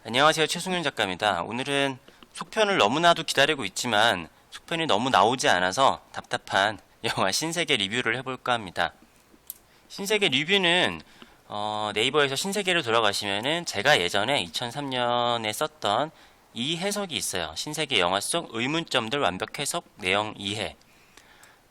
안녕하세요. 최승윤 작가입니다. 오늘은 속편을 너무나도 기다리고 있지만 속편이 너무 나오지 않아서 답답한 영화 신세계 리뷰를 해볼까 합니다. 신세계 리뷰는 네이버에서 신세계로 들어가시면은 제가 예전에 2003년에 썼던 이 해석이 있어요. 신세계 영화 속 의문점들 완벽 해석 내용 이해.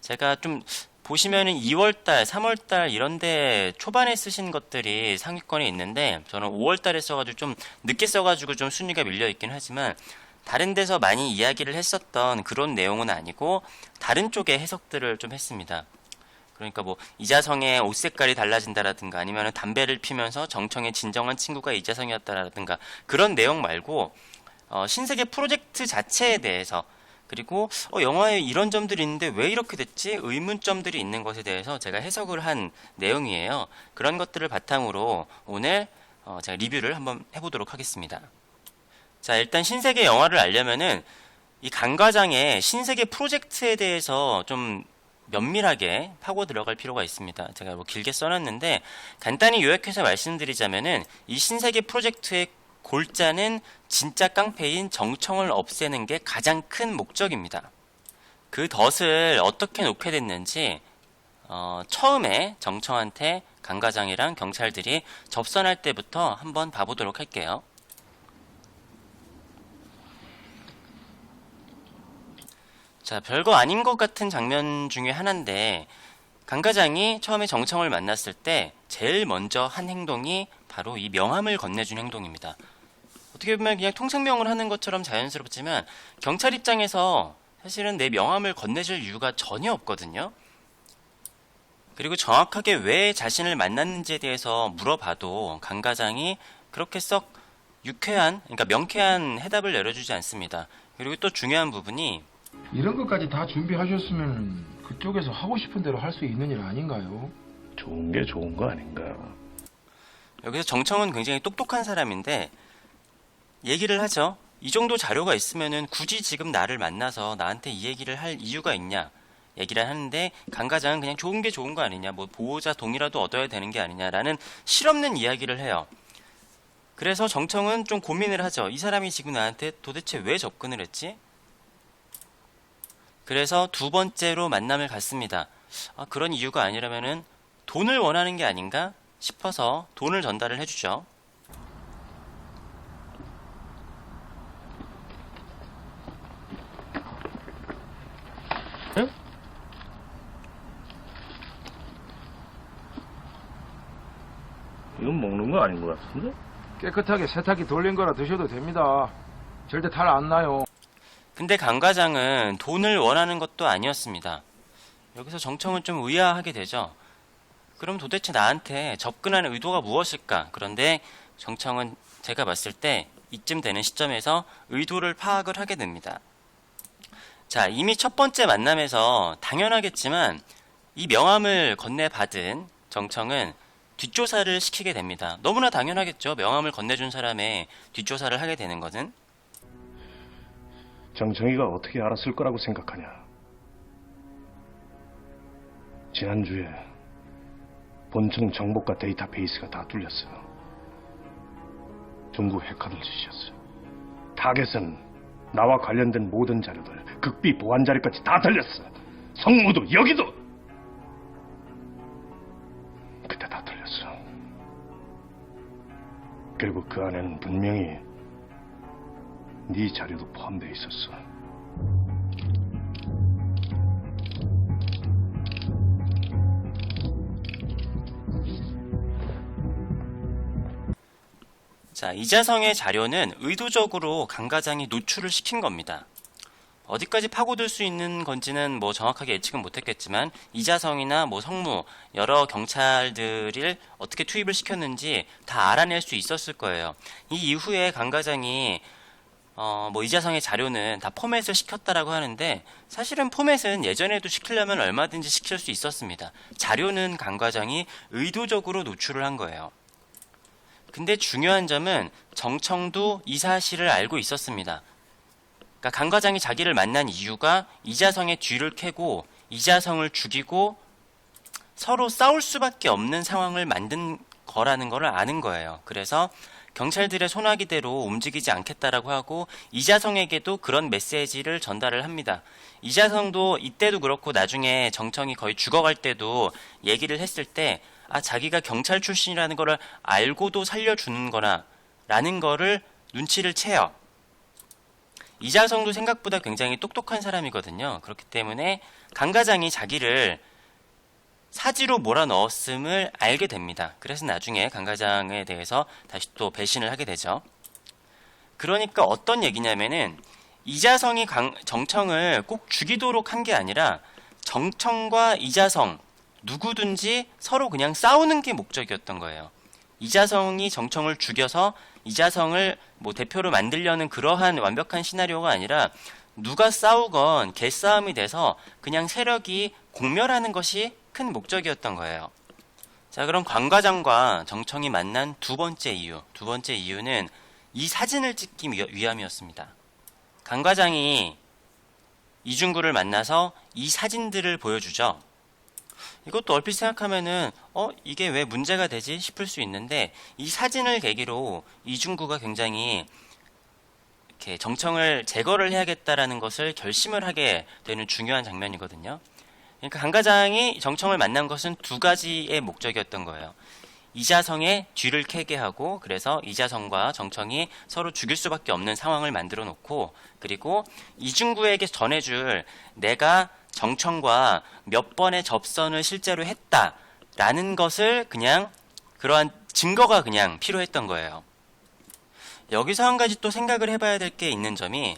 제가 좀 보시면은 2월달, 3월달 이런데 초반에 쓰신 것들이 상위권에 있는데 저는 5월달에 써가지고 좀 늦게 써가지고 좀 순위가 밀려 있긴 하지만 다른 데서 많이 이야기를 했었던 그런 내용은 아니고 다른 쪽의 해석들을 좀 했습니다. 그러니까 뭐 이자성의 옷 색깔이 달라진다라든가 아니면 담배를 피면서 정청의 진정한 친구가 이자성이었다라든가 그런 내용 말고 신세계 프로젝트 자체에 대해서 그리고 영화에 이런 점들이 있는데 왜 이렇게 됐지? 의문점들이 있는 것에 대해서 제가 해석을 한 내용이에요. 그런 것들을 바탕으로 오늘 제가 리뷰를 한번 해보도록 하겠습니다. 자, 일단 신세계 영화를 알려면은 이 강과장의 신세계 프로젝트에 대해서 좀 면밀하게 파고 들어갈 필요가 있습니다. 제가 뭐 길게 써놨는데 간단히 요약해서 말씀드리자면은 이 신세계 프로젝트의 골자는 진짜 깡패인 정청을 없애는 게 가장 큰 목적입니다. 그 덫을 어떻게 놓게 됐는지 처음에 정청한테 강과장이랑 경찰들이 접선할 때부터 한번 봐보도록 할게요. 자, 별거 아닌 것 같은 장면 중에 하나인데 강과장이 처음에 정청을 만났을 때 제일 먼저 한 행동이 바로 이 명함을 건네준 행동입니다. 어떻게 보면 그냥 통상명을 하는 것처럼 자연스럽지만 경찰 입장에서 사실은 내 명함을 건네줄 이유가 전혀 없거든요. 그리고 정확하게 왜 자신을 만났는지에 대해서 물어봐도 강 과장이 그렇게 썩 유쾌한, 그러니까 명쾌한 해답을 내려주지 않습니다. 그리고 또 중요한 부분이 이런 것까지 다 준비하셨으면 그쪽에서 하고 싶은 대로 할 수 있는 일 아닌가요? 좋은 게 좋은 거 아닌가. 여기서 정청은 굉장히 똑똑한 사람인데 얘기를 하죠. 이 정도 자료가 있으면은 굳이 지금 나를 만나서 나한테 이 얘기를 할 이유가 있냐 얘기를 하는데 강 과장은 그냥 좋은 게 좋은 거 아니냐 뭐 보호자 동의라도 얻어야 되는 게 아니냐라는 실없는 이야기를 해요. 그래서 정청은 좀 고민을 하죠. 이 사람이 지금 나한테 도대체 왜 접근을 했지? 그래서 두 번째로 만남을 갖습니다. 그런 이유가 아니라면은 돈을 원하는 게 아닌가 싶어서 돈을 전달을 해주죠. 에? 이건 먹는 거 아닌 것 같은데? 깨끗하게 세탁기 돌린 거라 드셔도 됩니다. 절대 탈 안 나요. 근데 강 과장은 돈을 원하는 것도 아니었습니다. 여기서 정청은 좀 의아하게 되죠. 그럼 도대체 나한테 접근하는 의도가 무엇일까? 그런데 정청은 제가 봤을 때 이쯤 되는 시점에서 의도를 파악을 하게 됩니다. 자, 이미 첫 번째 만남에서 당연하겠지만 이 명함을 건네받은 정청은 뒷조사를 시키게 됩니다. 너무나 당연하겠죠. 명함을 건네준 사람의 뒷조사를 하게 되는 것은. 정청이가 어떻게 알았을 거라고 생각하냐? 지난주에 본청 정보과 데이터베이스가 다 뚫렸어. 중국 해커들 짓이었어. 타겟은 나와 관련된 모든 자료들, 극비 보안 자료까지 다 털렸어. 성무도 여기도. 그때 다 털렸어. 그리고 그 안에는 분명히 네 자료도 포함되어 있었어. 자, 이자성의 자료는 의도적으로 강 과장이 노출을 시킨 겁니다. 어디까지 파고들 수 있는 건지는 뭐 정확하게 예측은 못했겠지만 이자성이나 뭐 성무 여러 경찰들을 어떻게 투입을 시켰는지 다 알아낼 수 있었을 거예요. 이 이후에 강 과장이 뭐 이자성의 자료는 다 포맷을 시켰다라고 하는데 사실은 포맷은 예전에도 시키려면 얼마든지 시킬 수 있었습니다. 자료는 강 과장이 의도적으로 노출을 한 거예요. 근데 중요한 점은 정청도 이 사실을 알고 있었습니다. 그러니까 강 과장이 자기를 만난 이유가 이자성의 뒤를 캐고 이자성을 죽이고 서로 싸울 수밖에 없는 상황을 만든 거라는 걸 아는 거예요. 그래서 경찰들의 소나기대로 움직이지 않겠다라고 하고 이자성에게도 그런 메시지를 전달을 합니다. 이자성도 이때도 그렇고 나중에 정청이 거의 죽어갈 때도 얘기를 했을 때 자기가 경찰 출신이라는 거를 알고도 살려주는 거나 라는 거를 눈치를 채요. 이자성도 생각보다 굉장히 똑똑한 사람이거든요. 그렇기 때문에 강과장이 자기를 사지로 몰아넣었음을 알게 됩니다. 그래서 나중에 강과장에 대해서 다시 또 배신을 하게 되죠. 그러니까 어떤 얘기냐면은 이자성이 정청을 꼭 죽이도록 한 게 아니라 정청과 이자성 누구든지 서로 그냥 싸우는 게 목적이었던 거예요. 이자성이 정청을 죽여서 이자성을 대표로 만들려는 그러한 완벽한 시나리오가 아니라 누가 싸우건 개싸움이 돼서 그냥 세력이 공멸하는 것이 큰 목적이었던 거예요. 자, 그럼 강과장과 정청이 만난 두 번째 이유는 이 사진을 찍기 위함이었습니다. 강과장이 이중구를 만나서 이 사진들을 보여주죠. 이것도 얼핏 생각하면은 이게 왜 문제가 되지 싶을 수 있는데 이 사진을 계기로 이중구가 굉장히 이렇게 정청을 제거를 해야겠다라는 것을 결심을 하게 되는 중요한 장면이거든요. 그러니까 강과장이 정청을 만난 것은 두 가지의 목적이었던 거예요. 이자성의 뒤를 캐게 하고 그래서 이자성과 정청이 서로 죽일 수밖에 없는 상황을 만들어 놓고 그리고 이중구에게 전해줄 내가 정청과 몇 번의 접선을 실제로 했다라는 것을 그냥 그러한 증거가 그냥 필요했던 거예요. 여기서 한 가지 또 생각을 해봐야 될 게 있는 점이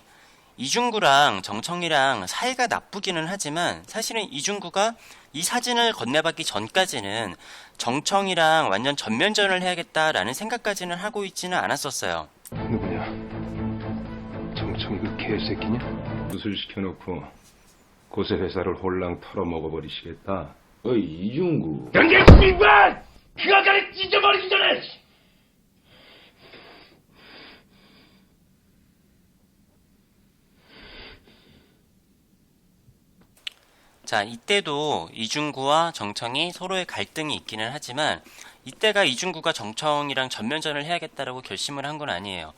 이중구랑 정청이랑 사이가 나쁘기는 하지만 사실은 이중구가 이 사진을 건네받기 전까지는 정청이랑 완전 전면전을 해야겠다라는 생각까지는 하고 있지는 않았었어요. 누구냐? 정청이 그 개새끼냐? 붓을 시켜놓고 고세 회사를 홀랑 털어먹어버리시겠다. 어이 이중구. 경계 민관! 그 아가를 찢어버리기 전에! 자, 이때도 이중구와 정청이 서로의 갈등이 있기는 하지만 이때가 이중구가 정청이랑 전면전을 해야겠다라고 결심을 한 건 아니에요.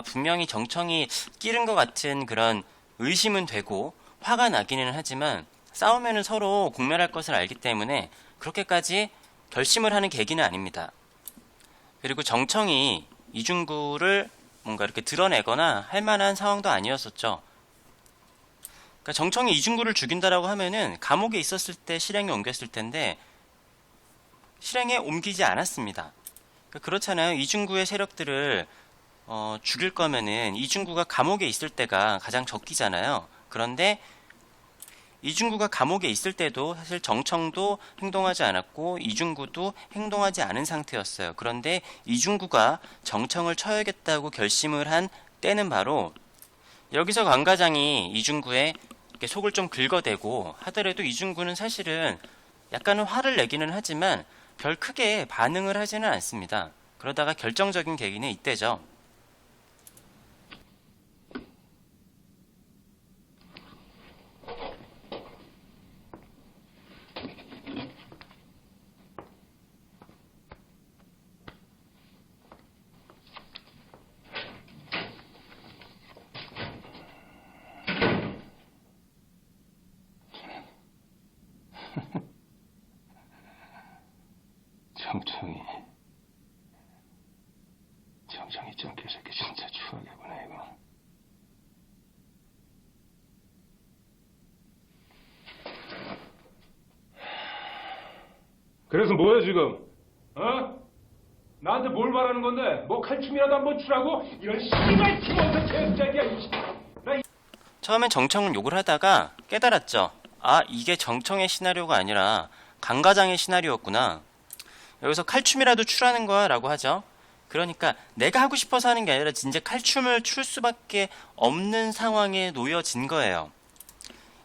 분명히 정청이 끼른 것 같은 그런 의심은 되고 화가 나기는 하지만 싸우면은 서로 공멸할 것을 알기 때문에 그렇게까지 결심을 하는 계기는 아닙니다. 그리고 정청이 이중구를 뭔가 이렇게 드러내거나 할 만한 상황도 아니었었죠. 그러니까 정청이 이중구를 죽인다라고 하면은 감옥에 있었을 때 실행에 옮겼을 텐데 실행에 옮기지 않았습니다. 그러니까 그렇잖아요. 이중구의 세력들을 죽일 거면은 이중구가 감옥에 있을 때가 가장 적기잖아요. 그런데 이중구가 감옥에 있을 때도 사실 정청도 행동하지 않았고 이중구도 행동하지 않은 상태였어요. 그런데 이중구가 정청을 쳐야겠다고 결심을 한 때는 바로 여기서 강과장이 이중구의 이렇게 속을 좀 긁어대고 하더라도 이중구는 사실은 약간은 화를 내기는 하지만 별 크게 반응을 하지는 않습니다. 그러다가 결정적인 계기는 이때죠. 정청이 좀 개새끼 진짜 추하게구나 이거. 그래서 뭐야 지금? 나한테 뭘 바라는 건데? 뭐 칼춤이라도 한번 추라고? 이런 씨발 팀원서 개새끼야. 처음엔 정청을 욕을 하다가 깨달았죠. 이게 정청의 시나리오가 아니라 강과장의 시나리오였구나. 여기서 칼춤이라도 추라는 거야 라고 하죠. 그러니까 내가 하고 싶어서 하는 게 아니라 진짜 칼춤을 출 수밖에 없는 상황에 놓여진 거예요.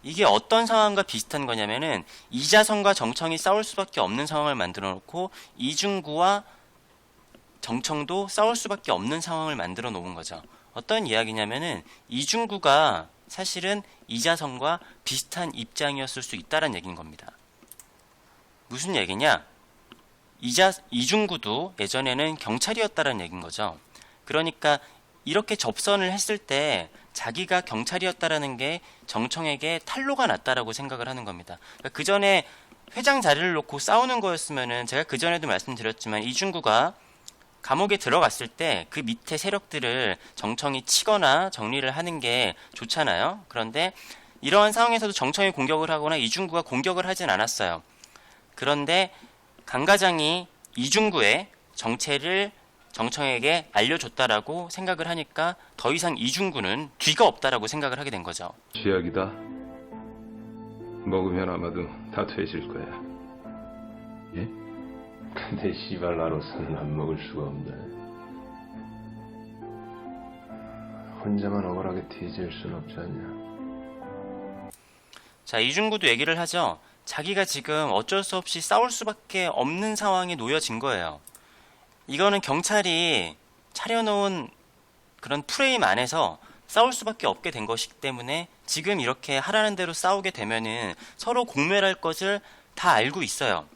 이게 어떤 상황과 비슷한 거냐면은 이자성과 정청이 싸울 수밖에 없는 상황을 만들어 놓고 이중구와 정청도 싸울 수밖에 없는 상황을 만들어 놓은 거죠. 어떤 이야기냐면은 이중구가 사실은 이자성과 비슷한 입장이었을 수 있다는 얘기인 겁니다. 무슨 얘기냐? 이중구도 예전에는 경찰이었다는 얘기인 거죠. 그러니까 이렇게 접선을 했을 때 자기가 경찰이었다라는 게 정청에게 탄로가 났다라고 생각을 하는 겁니다. 그러니까 그 전에 회장 자리를 놓고 싸우는 거였으면은 제가 그 전에도 말씀드렸지만 이중구가 감옥에 들어갔을 때 그 밑에 세력들을 정청이 치거나 정리를 하는 게 좋잖아요. 그런데 이러한 상황에서도 정청이 공격을 하거나 이중구가 공격을 하진 않았어요. 그런데 강과장이 이중구의 정체를 정청에게 알려줬다라고 생각을 하니까 더 이상 이중구는 뒤가 없다라고 생각을 하게 된 거죠. 쥐약이다. 먹으면 아마도 다 퇴질 거야. 예? 근데 씨발 나로서는 안 먹을 수가 없네. 혼자만 억울하게 뒤질 순 없지 않냐. 자, 이중구도 얘기를 하죠. 자기가 지금 어쩔 수 없이 싸울 수밖에 없는 상황에 놓여진 거예요. 이거는 경찰이 차려놓은 그런 프레임 안에서 싸울 수밖에 없게 된 것이기 때문에 지금 이렇게 하라는 대로 싸우게 되면은 서로 공멸할 것을 다 알고 있어요.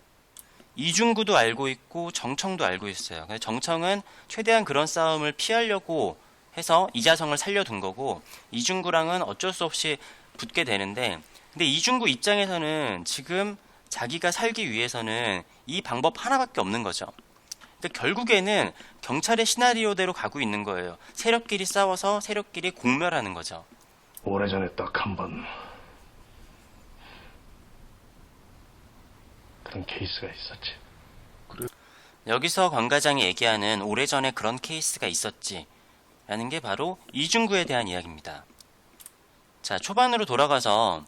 이중구도 알고 있고 정청도 알고 있어요. 정청은 최대한 그런 싸움을 피하려고 해서 이자성을 살려둔 거고 이중구랑은 어쩔 수 없이 붙게 되는데 근데 이중구 입장에서는 지금 자기가 살기 위해서는 이 방법 하나밖에 없는 거죠. 그러니까 결국에는 경찰의 시나리오대로 가고 있는 거예요. 세력끼리 싸워서 세력끼리 공멸하는 거죠. 오래전에 딱 한 번 그런 케이스가 있었지. 여기서 관 과장이 얘기하는 오래전에 그런 케이스가 있었지 라는 게 바로 이중구에 대한 이야기입니다. 자, 초반으로 돌아가서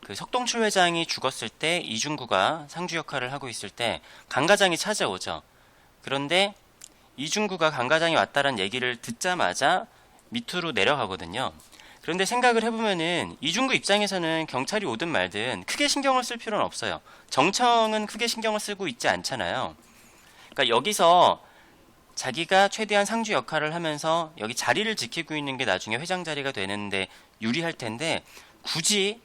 그 석동출 회장이 죽었을 때 이중구가 상주 역할을 하고 있을 때 관 과장이 찾아오죠. 그런데 이중구가 관 과장이 왔다는 얘기를 듣자마자 밑으로 내려가거든요. 그런데 생각을 해보면은 이중구 입장에서는 경찰이 오든 말든 크게 신경을 쓸 필요는 없어요. 정청은 크게 신경을 쓰고 있지 않잖아요. 그러니까 여기서 자기가 최대한 상주 역할을 하면서 여기 자리를 지키고 있는 게 나중에 회장 자리가 되는데 유리할 텐데 굳이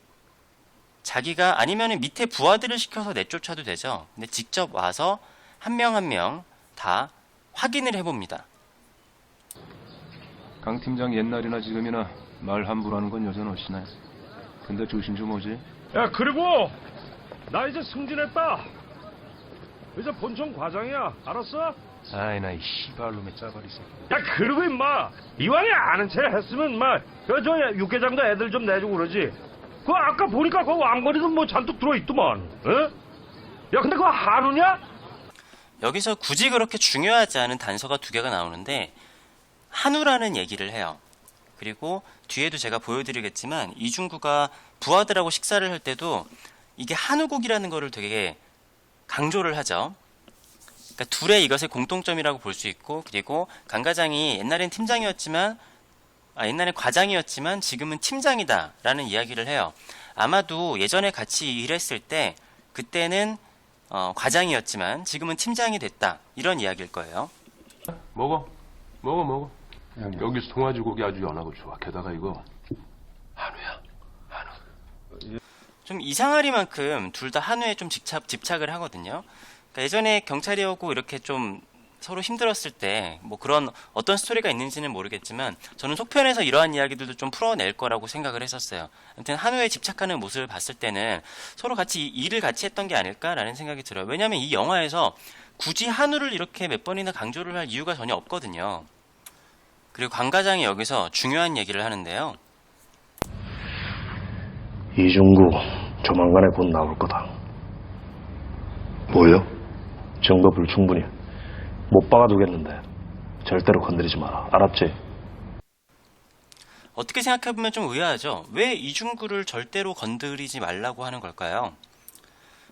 자기가 아니면은 밑에 부하들을 시켜서 내쫓아도 되죠. 근데 직접 와서 한 명 한 명 다 확인을 해봅니다. 강 팀장 옛날이나 지금이나 말 함부로 하는 건 여전하시네. 근데 조심 좀 오지. 야, 그리고 나 이제 승진했다. 이제 본청 과장이야. 알았어? 아이 나 이 씨발놈의 짜바리 새끼. 야, 그리고 임마 이왕에 아는 체 했으면 임마 저 육개장도 애들 좀 내주고 그러지. 그 아까 보니까 그 왕거리도 뭐 잔뜩 들어있더만. 어? 야, 근데 그거 한우냐? 여기서 굳이 그렇게 중요하지 않은 단서가 두 개가 나오는데 한우라는 얘기를 해요. 그리고 뒤에도 제가 보여드리겠지만 이중구가 부하들하고 식사를 할 때도 이게 한우국이라는 거를 되게 강조를 하죠. 그러니까 둘의 이것의 공통점이라고 볼 수 있고 그리고 강 과장이 옛날엔 팀장이었지만 옛날엔 과장이었지만 지금은 팀장이다라는 이야기를 해요. 아마도 예전에 같이 일했을 때 그때는 과장이었지만 지금은 팀장이 됐다 이런 이야기일 거예요. 먹어. 여기서 송아지 고기 아주 연하고 좋아. 게다가 이거 한우야. 한우. 좀 이상하리만큼 둘 다 한우에 좀 집착을 하거든요. 그러니까 예전에 경찰이 오고 이렇게 좀 서로 힘들었을 때 뭐 그런 어떤 스토리가 있는지는 모르겠지만 저는 속편에서 이러한 이야기들도 좀 풀어낼 거라고 생각을 했었어요. 아무튼 한우에 집착하는 모습을 봤을 때는 서로 같이 일을 같이 했던 게 아닐까라는 생각이 들어요. 왜냐하면 이 영화에서 굳이 한우를 이렇게 몇 번이나 강조를 할 이유가 전혀 없거든요. 그리고 관 과장이 여기서 중요한 얘기를 하는데요. 이중구 조만간에 곧 나올 거다. 뭐요? 증거를 충분히 못 박아두겠는데 절대로 건드리지 마라. 알았지? 어떻게 생각해보면 좀 의아하죠. 왜 이중구를 절대로 건드리지 말라고 하는 걸까요?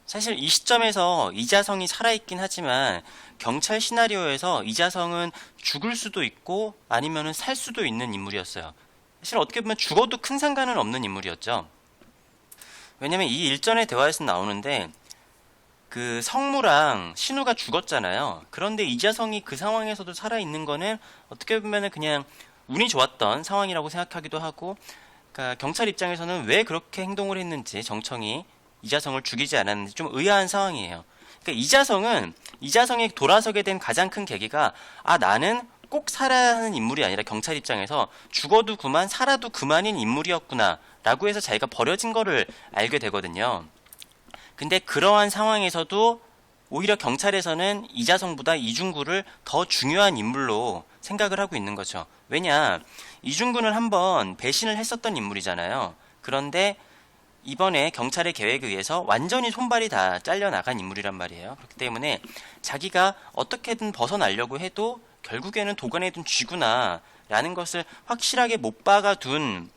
사실 이 시점에서 이자성이 살아있긴 하지만 경찰 시나리오에서 이자성은 죽을 수도 있고 아니면은 살 수도 있는 인물이었어요. 사실 어떻게 보면 죽어도 큰 상관은 없는 인물이었죠. 왜냐면 이 일전의 대화에서 나오는데 그 성무랑 신우가 죽었잖아요. 그런데 이자성이 그 상황에서도 살아있는 거는 어떻게 보면은 그냥 운이 좋았던 상황이라고 생각하기도 하고, 그러니까 경찰 입장에서는 왜 그렇게 행동을 했는지 정청이 이자성을 죽이지 않았는지 좀 의아한 상황이에요. 그러니까 이자성이 돌아서게 된 가장 큰 계기가 나는 꼭 살아야 하는 인물이 아니라 경찰 입장에서 죽어도 그만 살아도 그만인 인물이었구나 라고 해서 자기가 버려진 거를 알게 되거든요. 근데 그러한 상황에서도 오히려 경찰에서는 이자성보다 이중구를 더 중요한 인물로 생각을 하고 있는 거죠. 왜냐, 이중구는 한번 배신을 했었던 인물이잖아요. 그런데 이번에 경찰의 계획에 의해서 완전히 손발이 다 잘려나간 인물이란 말이에요. 그렇기 때문에 자기가 어떻게든 벗어나려고 해도 결국에는 도관에 둔 쥐구나 라는 것을 확실하게 못 박아둔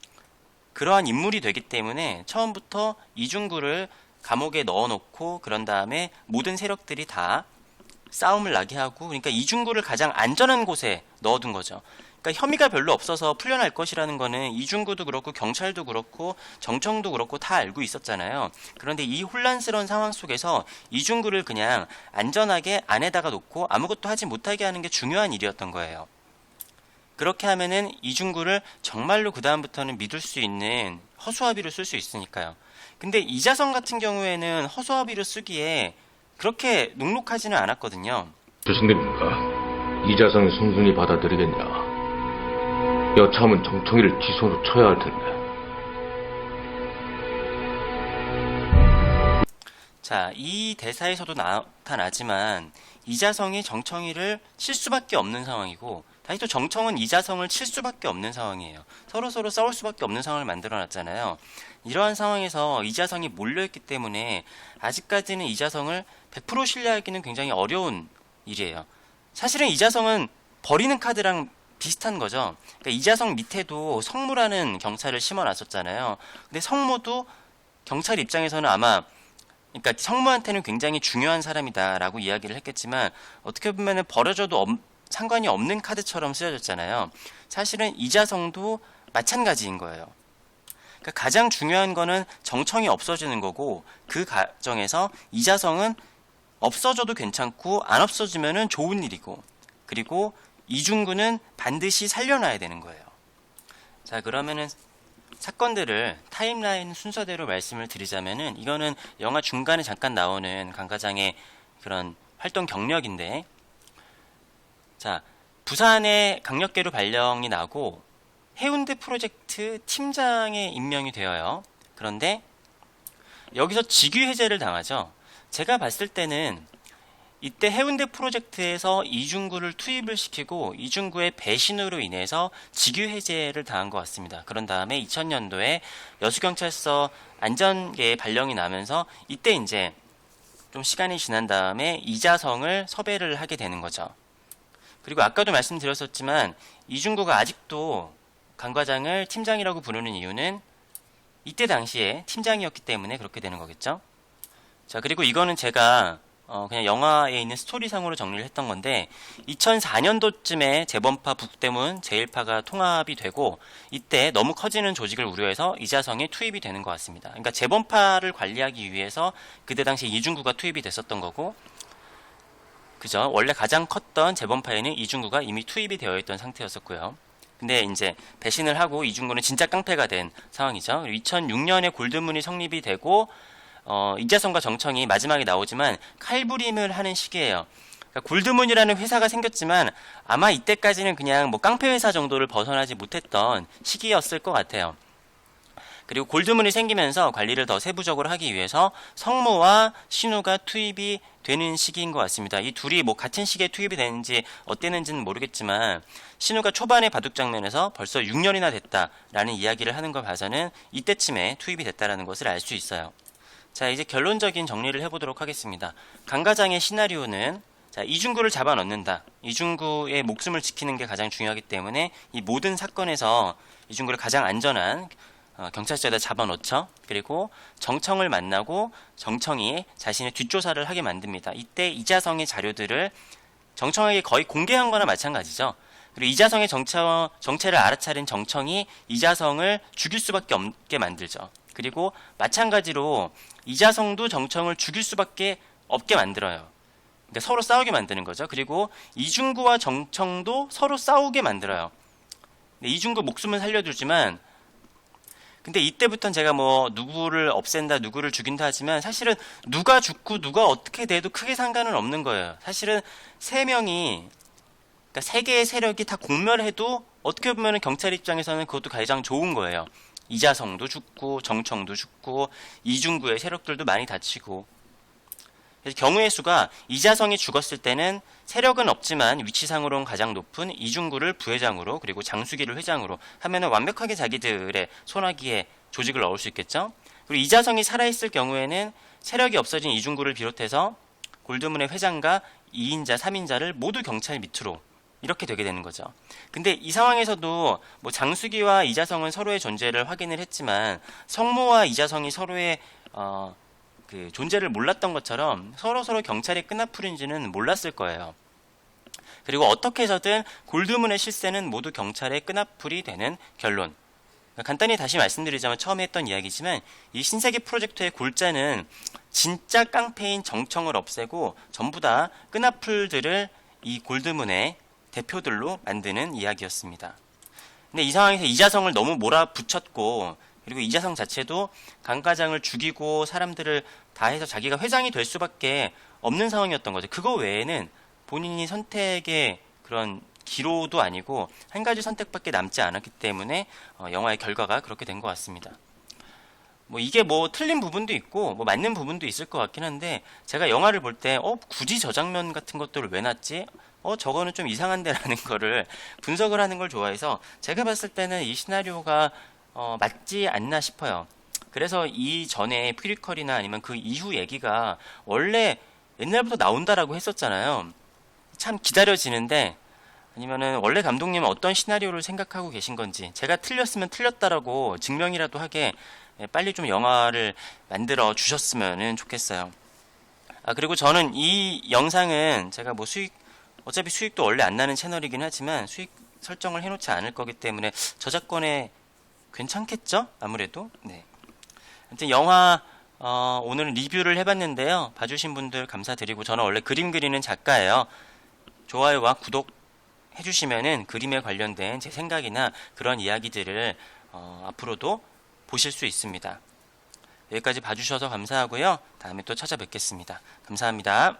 그러한 인물이 되기 때문에 처음부터 이중구를 감옥에 넣어놓고 그런 다음에 모든 세력들이 다 싸움을 나게 하고, 그러니까 이중구를 가장 안전한 곳에 넣어둔 거죠. 그러니까 혐의가 별로 없어서 풀려날 것이라는 거는 이중구도 그렇고 경찰도 그렇고 정청도 그렇고 다 알고 있었잖아요. 그런데 이 혼란스러운 상황 속에서 이중구를 그냥 안전하게 안에다가 놓고 아무것도 하지 못하게 하는 게 중요한 일이었던 거예요. 그렇게 하면은 이중구를 정말로 그 다음부터는 믿을 수 있는 허수아비로 쓸 수 있으니까요. 근데 이자성 같은 경우에는 허수아비로 쓰기에 그렇게 녹록하지는 않았거든요. 교수님입니까? 이자성이 순순히 받아들이겠냐? 여차하면 정청이를 기소로 쳐야 할 텐데. 자, 이 대사에서도 나타나지만 이자성이 정청이를 칠 수밖에 없는 상황이고, 다시 또 정청은 이자성을 칠 수밖에 없는 상황이에요. 서로 싸울 수밖에 없는 상황을 만들어놨잖아요. 이러한 상황에서 이자성이 몰려있기 때문에 아직까지는 이자성을 100% 신뢰하기는 굉장히 어려운 일이에요. 사실은 이자성은 버리는 카드랑 비슷한 거죠. 그러니까 이자성 밑에도 성무라는 경찰을 심어놨었잖아요. 근데 성무도 경찰 입장에서는 아마, 그러니까 성무한테는 굉장히 중요한 사람이다라고 이야기를 했겠지만 어떻게 보면은 버려져도 상관이 없는 카드처럼 쓰여졌잖아요. 사실은 이자성도 마찬가지인 거예요. 그러니까 가장 중요한 거는 정청이 없어지는 거고, 그 과정에서 이자성은 없어져도 괜찮고 안 없어지면은 좋은 일이고, 그리고 이중구는 반드시 살려놔야 되는 거예요. 자, 그러면은 사건들을 타임라인 순서대로 말씀을 드리자면은, 이거는 영화 중간에 잠깐 나오는 강 과장의 그런 활동 경력인데, 자, 부산에 강력계로 발령이 나고 해운대 프로젝트 팀장에 임명이 되어요. 그런데 여기서 직위 해제를 당하죠. 제가 봤을 때는 이때 해운대 프로젝트에서 이중구를 투입을 시키고 이중구의 배신으로 인해서 직위 해제를 당한 것 같습니다. 그런 다음에 2000년도에 여수경찰서 안전계에 발령이 나면서 이때 이제 좀 시간이 지난 다음에 이자성을 섭외를 하게 되는 거죠. 그리고 아까도 말씀드렸었지만 이중구가 아직도 강 과장을 팀장이라고 부르는 이유는 이때 당시에 팀장이었기 때문에 그렇게 되는 거겠죠. 자, 그리고 이거는 제가 그냥 영화에 있는 스토리상으로 정리를 했던 건데, 2004년도쯤에 재범파 북대문 제1파가 통합이 되고 이때 너무 커지는 조직을 우려해서 이자성이 투입이 되는 것 같습니다. 그러니까 재범파를 관리하기 위해서 그때 당시 이중구가 투입이 됐었던 거고, 그죠? 원래 가장 컸던 재범파에는 이중구가 이미 투입이 되어 있던 상태였었고요. 근데 이제 배신을 하고 이중구는 진짜 깡패가 된 상황이죠. 2006년에 골드문이 성립이 되고 이자성과 정청이 마지막에 나오지만 칼부림을 하는 시기예요. 그러니까 골드문이라는 회사가 생겼지만 아마 이때까지는 그냥 뭐 깡패 회사 정도를 벗어나지 못했던 시기였을 것 같아요. 그리고 골드문이 생기면서 관리를 더 세부적으로 하기 위해서 성무와 신우가 투입이 되는 시기인 것 같습니다. 이 둘이 뭐 같은 시기에 투입이 되는지 어땠는지는 모르겠지만 신우가 초반에 바둑 장면에서 벌써 6년이나 됐다라는 이야기를 하는 걸 봐서는 이때쯤에 투입이 됐다라는 것을 알 수 있어요. 자, 이제 결론적인 정리를 해보도록 하겠습니다. 강 과장의 시나리오는, 자, 이중구를 잡아 넣는다. 이중구의 목숨을 지키는 게 가장 중요하기 때문에 이 모든 사건에서 이중구를 가장 안전한 경찰서에다 잡아놓죠. 그리고 정청을 만나고 정청이 자신의 뒷조사를 하게 만듭니다. 이때 이자성의 자료들을 정청에게 거의 공개한 거나 마찬가지죠. 그리고 이자성의 정체를 알아차린 정청이 이자성을 죽일 수밖에 없게 만들죠. 그리고 마찬가지로 이자성도 정청을 죽일 수밖에 없게 만들어요. 그러니까 서로 싸우게 만드는 거죠. 그리고 이중구와 정청도 서로 싸우게 만들어요. 이중구 목숨은 살려주지만, 근데 이때부터는 제가 뭐 누구를 없앤다, 누구를 죽인다 하지만 사실은 누가 죽고 누가 어떻게 돼도 크게 상관은 없는 거예요. 사실은 세 명이, 그러니까 그러니까 세 개의 세력이 다 공멸해도 어떻게 보면 경찰 입장에서는 그것도 가장 좋은 거예요. 이자성도 죽고 정청도 죽고 이중구의 세력들도 많이 다치고. 그래서 경우의 수가 이자성이 죽었을 때는 세력은 없지만 위치상으로는 가장 높은 이중구를 부회장으로 그리고 장수기를 회장으로 하면은 완벽하게 자기들의 손아귀에 조직을 넣을 수 있겠죠. 그리고 이자성이 살아있을 경우에는 세력이 없어진 이중구를 비롯해서 골드문의 회장과 2인자, 3인자를 모두 경찰 밑으로 이렇게 되게 되는 거죠. 근데 이 상황에서도 뭐 장수기와 이자성은 서로의 존재를 확인을 했지만 성모와 이자성이 서로의 그 존재를 몰랐던 것처럼 서로 경찰의 끈앞풀인지는 몰랐을 거예요. 그리고 어떻게 해서든 골드문의 실세는 모두 경찰의 끈앞풀이 되는 결론. 간단히 다시 말씀드리자면 처음에 했던 이야기지만 이 신세계 프로젝트의 골자는 진짜 깡패인 정청을 없애고 전부 다 끈앞풀들을 이 골드문의 대표들로 만드는 이야기였습니다. 근데 이 상황에서 이자성을 너무 몰아붙였고 그리고 이자성 자체도 강과장을 죽이고 사람들을 다 해서 자기가 회장이 될 수밖에 없는 상황이었던 거죠. 그거 외에는 본인이 선택의 그런 기로도 아니고 한 가지 선택밖에 남지 않았기 때문에 영화의 결과가 그렇게 된 것 같습니다. 뭐 이게 뭐 틀린 부분도 있고 뭐 맞는 부분도 있을 것 같긴 한데 제가 영화를 볼 때 굳이 저 장면 같은 것들을 왜 놨지? 저거는 좀 이상한데 라는 거를 분석을 하는 걸 좋아해서 제가 봤을 때는 이 시나리오가 맞지 않나 싶어요. 그래서 이 전에 프리퀄이나 아니면 그 이후 얘기가 원래 옛날부터 나온다라고 했었잖아요. 참 기다려지는데 아니면은 원래 감독님은 어떤 시나리오를 생각하고 계신 건지 제가 틀렸으면 틀렸다라고 증명이라도 하게 빨리 좀 영화를 만들어 주셨으면 좋겠어요. 그리고 저는 이 영상은 제가 뭐 어차피 수익도 원래 안 나는 채널이긴 하지만 수익 설정을 해놓지 않을 거기 때문에 저작권에 괜찮겠죠? 아무래도. 네. 아무튼 영화 오늘 리뷰를 해봤는데요. 봐주신 분들 감사드리고 저는 원래 그림 그리는 작가예요. 좋아요와 구독 해주시면은 그림에 관련된 제 생각이나 그런 이야기들을 앞으로도 보실 수 있습니다. 여기까지 봐주셔서 감사하고요. 다음에 또 찾아뵙겠습니다. 감사합니다.